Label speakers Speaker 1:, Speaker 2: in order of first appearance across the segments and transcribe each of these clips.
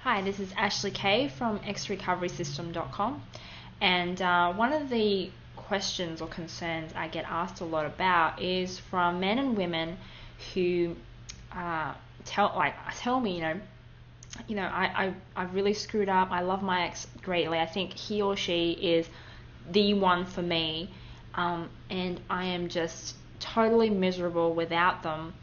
Speaker 1: Hi, this is Ashley Kay from xrecoverysystem.com, and one of the questions or concerns I get asked a lot about is from men and women who tell me, I really screwed up. I love my ex greatly. I think he or she is the one for me, and I am just totally miserable without them.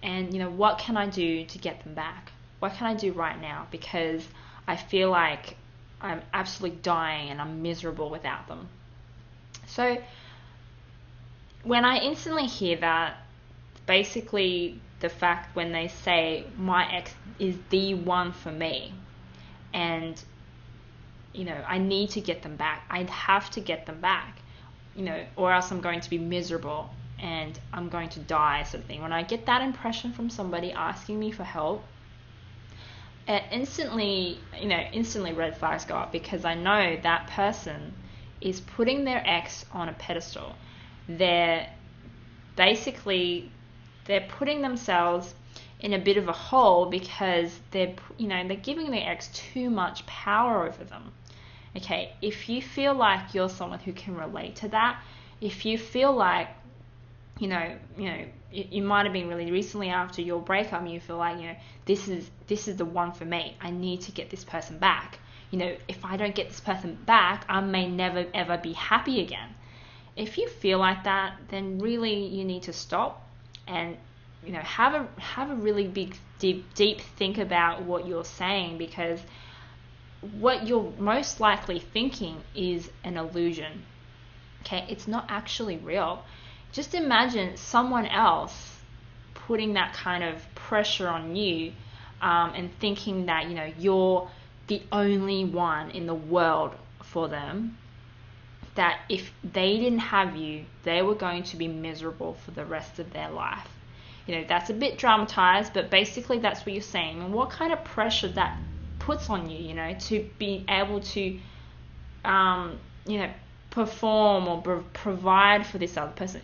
Speaker 1: And what can I do to get them back? What can I do right now? Because I feel like I'm absolutely dying and I'm miserable without them. So when I instantly hear that, basically the fact when they say my ex is the one for me, and I need to get them back. I'd have to get them back, or else I'm going to be miserable and I'm going to die, sort of thing. When I get that impression from somebody asking me for help, instantly red flags go up, because I know that person is putting their ex on a pedestal. They're putting themselves in a bit of a hole because they're giving their ex too much power over them. Okay, if you feel like you're someone who can relate to that, if you feel like you might have been really recently after your breakup and you feel like, this is the one for me. I need to get this person back. If I don't get this person back, I may never ever be happy again. If you feel like that, then really you need to stop and have a really big deep think about what you're saying, because what you're most likely thinking is an illusion. Okay, it's not actually real. Just imagine someone else putting that kind of pressure on you, and thinking that you're the only one in the world for them, that if they didn't have you, they were going to be miserable for the rest of their life. That's a bit dramatized, but basically that's what you're saying. And what kind of pressure that puts on you, to be able to perform or provide for this other person.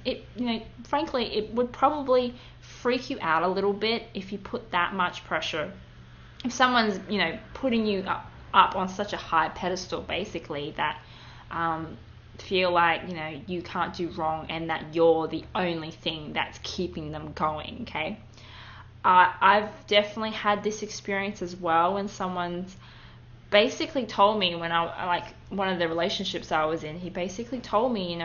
Speaker 1: Frankly, it would probably freak you out a little bit if you put that much pressure. If someone's putting you up on such a high pedestal, basically, that feel like you can't do wrong and that you're the only thing that's keeping them going. Okay, I've definitely had this experience as well, when someone's basically told me, when one of the relationships I was in, he basically told me,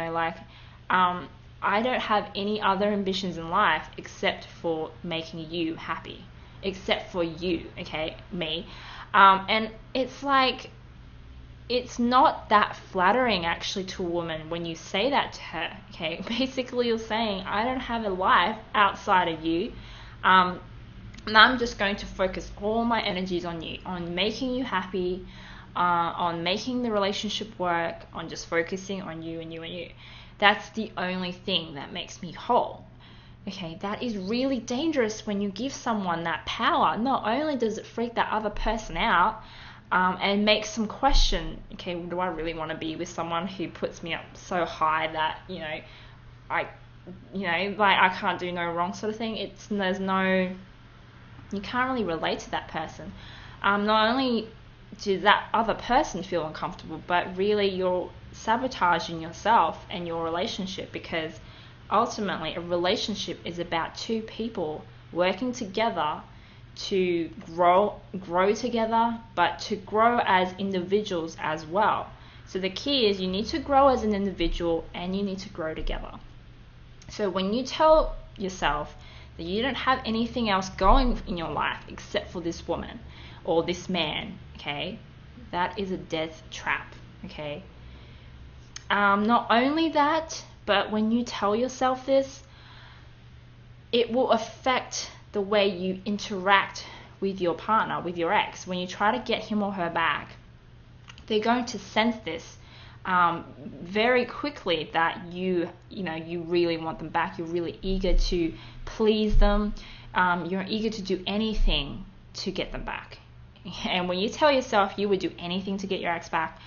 Speaker 1: I don't have any other ambitions in life except for making you happy, except for you, okay, me. And it's like, it's not that flattering actually to a woman when you say that to her, okay? Basically you're saying, I don't have a life outside of you, and I'm just going to focus all my energies on you, on making you happy, on making the relationship work, on just focusing on you and you and you. That's the only thing that makes me whole. Okay, that is really dangerous when you give someone that power. Not only does it freak that other person out, and makes them question, okay, do I really want to be with someone who puts me up so high that, I can't do no wrong, sort of thing. You can't really relate to that person. Not only does that other person feel uncomfortable, but really you're sabotaging yourself and your relationship, because ultimately a relationship is about two people working together to grow together, but to grow as individuals as well. So the key is, you need to grow as an individual and you need to grow together. So when you tell yourself that you don't have anything else going in your life except for this woman or this man, okay, that is a death trap, okay? Not only that, but when you tell yourself this, it will affect the way you interact with your partner, with your ex. When you try to get him or her back, they're going to sense this very quickly, that you really want them back. You're really eager to please them. You're eager to do anything to get them back. And when you tell yourself you would do anything to get your ex back,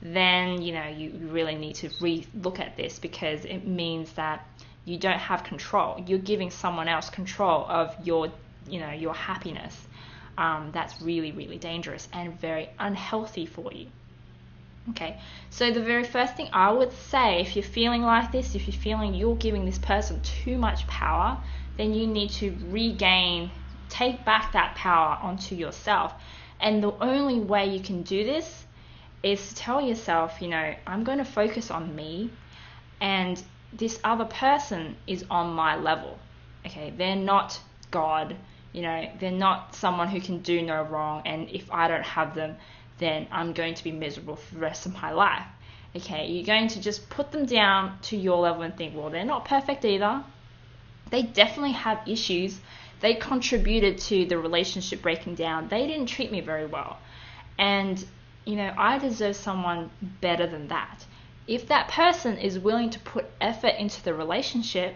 Speaker 1: then you really need to re-look at this, because it means that you don't have control. You're giving someone else control of your happiness. that's really, really dangerous and very unhealthy for you. Okay, so the very first thing I would say, if you're feeling like this, if you're feeling you're giving this person too much power, then you need to take back that power onto yourself. And the only way you can do this is to tell yourself, I'm going to focus on me, and this other person is on my level. Okay, they're not God, they're not someone who can do no wrong, and if I don't have them, then I'm going to be miserable for the rest of my life. Okay, you're going to just put them down to your level and think, well, they're not perfect either. They definitely have issues. They contributed to the relationship breaking down. They didn't treat me very well. And, I deserve someone better than that. If that person is willing to put effort into the relationship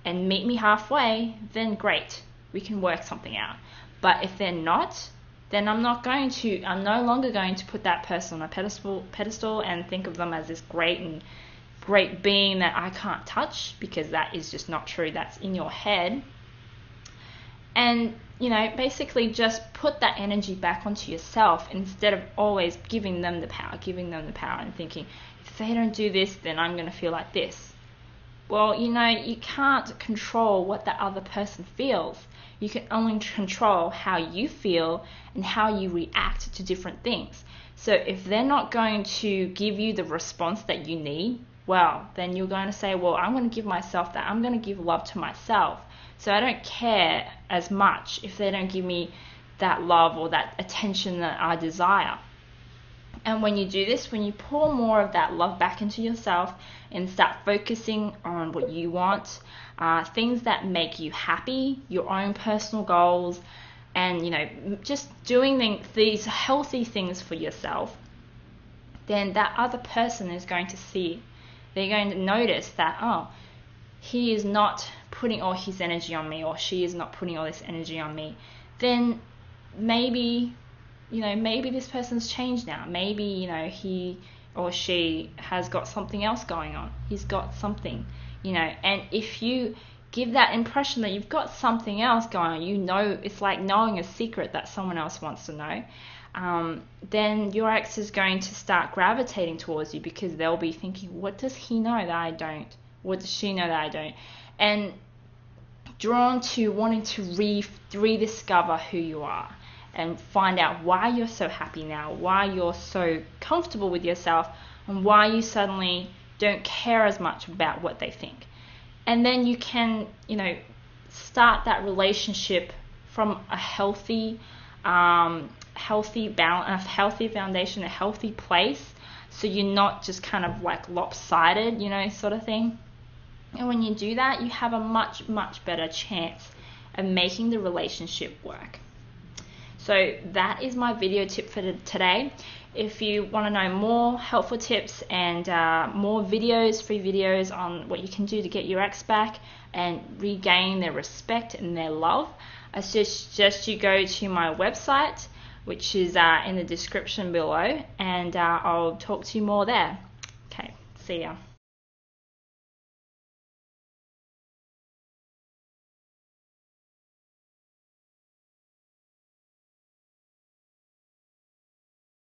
Speaker 1: and meet me halfway, then great, we can work something out. But if they're not, then I'm no longer going to put that person on a pedestal and think of them as this great being that I can't touch, because that is just not true. That's in your head. And, basically just put that energy back onto yourself instead of always giving them the power and thinking, if they don't do this, then I'm going to feel like this. Well, you can't control what the other person feels. You can only control how you feel and how you react to different things. So if they're not going to give you the response that you need, well, then you're going to say, well, I'm going to give myself that. I'm going to give love to myself. So I don't care as much if they don't give me that love or that attention that I desire. And when you do this, when you pour more of that love back into yourself and start focusing on what you want, things that make you happy, your own personal goals, and just doing these healthy things for yourself, then that other person is going to see. They're going to notice that, oh, he is not putting all his energy on me, or she is not putting all this energy on me. Then maybe this person's changed now. Maybe, he or she has got something else going on. He's got something, and if you give that impression that you've got something else going on, it's like knowing a secret that someone else wants to know, then your ex is going to start gravitating towards you, because they'll be thinking, what does he know that I don't? What does she know that I don't? And drawn to wanting to rediscover who you are and find out why you're so happy now, why you're so comfortable with yourself, and why you suddenly don't care as much about what they think. And then you can, start that relationship from a healthy foundation, a healthy place, so you're not just kind of like lopsided, sort of thing. And when you do that, you have a much, much better chance of making the relationship work. So that is my video tip for today. If you want to know more helpful tips and more videos, free videos on what you can do to get your ex back and regain their respect and their love, I suggest you go to my website, which is in the description below, and I'll talk to you more there. Okay, see ya.